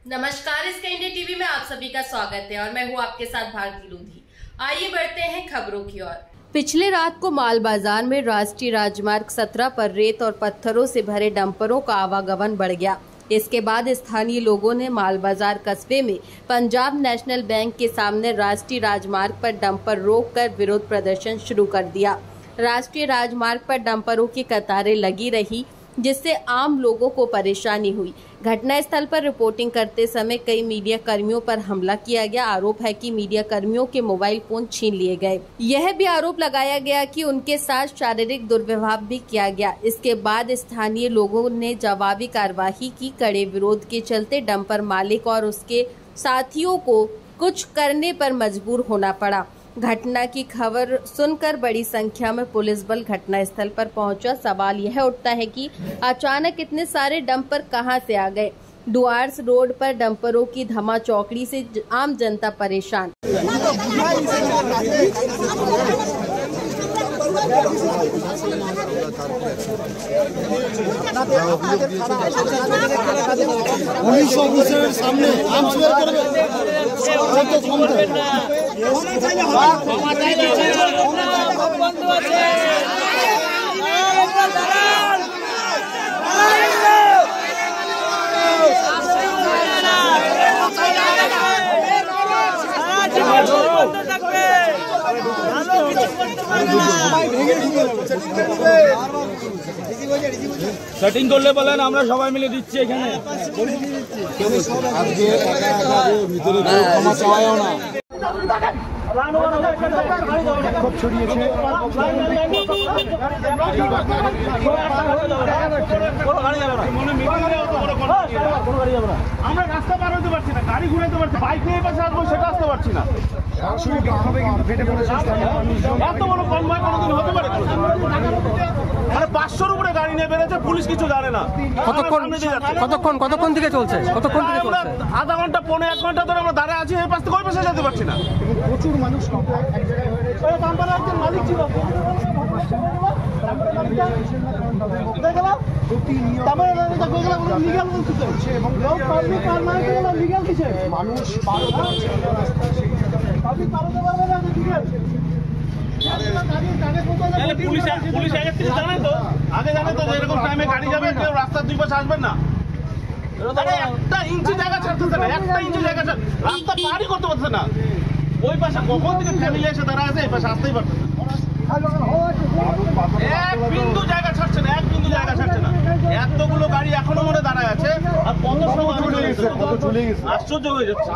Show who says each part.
Speaker 1: नमस्कार, इसका India TV में आप सभी का स्वागत है और मैं हूँ आपके साथ भारती लूधी। आइए बढ़ते हैं खबरों की ओर। पिछले रात को माल बाजार में राष्ट्रीय राजमार्ग 17 पर रेत और पत्थरों से भरे डंपरों का आवागमन बढ़ गया। इसके बाद स्थानीय लोगों ने माल बाजार कस्बे में पंजाब नेशनल बैंक के सामने राष्ट्रीय राजमार्ग पर डंपर रोककर विरोध प्रदर्शन शुरू कर दिया। राष्ट्रीय राजमार्ग पर डंपरों की कतारें लगी रही, जिससे आम लोगों को परेशानी हुई। घटनास्थल पर रिपोर्टिंग करते समय कई मीडिया कर्मियों पर हमला किया गया। आरोप है कि मीडिया कर्मियों के मोबाइल फोन छीन लिए गए। यह भी आरोप लगाया गया कि उनके साथ शारीरिक दुर्व्यवहार भी किया गया। इसके बाद स्थानीय लोगों ने जवाबी कार्रवाई की। कड़े विरोध के चलते डंपर मालिक और उसके साथियों को कुछ करने पर मजबूर होना पड़ा। घटना की खबर सुनकर बड़ी संख्या में पुलिस बल घटनास्थल पर पहुंचा। सवाल यह उठता है कि अचानक इतने सारे डंपर कहां से आ गए। डुआर्स रोड पर डंपरों की धमा चौकड़ी से आम जनता परेशान।
Speaker 2: पुलिस ऑफिसर सामने आम शेयर
Speaker 3: সেটিং করলে বলেন, আমরা সবাই মিলে দিচ্ছি। এখানে ভিতরে ক্ষমা চাওয়াও না।
Speaker 4: আমরা রাস্তা পার হতে পারছি না, গাড়ি ঘুরাতে পারছি, বাইক নিয়ে পাশে আসবো সেটা আসতে পারছি না। এত বড় কনভয় কোনোদিন হতে পারে? মানে 500-র উপরে গাড়ি নিয়ে বেরোচ্ছে, পুলিশ কিছু জানে না।
Speaker 5: কতক্ষণ থেকে চলছে?
Speaker 4: আধা ঘন্টা, 1.5 ঘন্টা ধরে আমরা দাঁড়িয়ে আছি, এই পাশ থেকে ওই পাশে যেতে পারছি না।
Speaker 2: প্রচুর মানুষ মালিক ছিল
Speaker 4: পুলিশ জানে তো, আগে জানে তো এরকম টাইমে গাড়ি যাবে, কেউ রাস্তার দুই পাশে আসবেন না। একটা ইঞ্চি জায়গা ছাড়তেছে না, একটা ইঞ্চি জায়গা রাস্তা পারই করতে পারছে না। ওই পাশে কখন থেকে ফ্যামিলি এসে দাঁড়া আছে, এই পাশে আসতেই পারছে না। এক বিন্দু জায়গা ছাড়ছে না, এক বিন্দু জায়গা ছাড়ছে না। এতগুলো গাড়ি এখনো মনে দাঁড়ায় আছে, আর কত সময় আশ্চর্য হয়ে যাচ্ছে।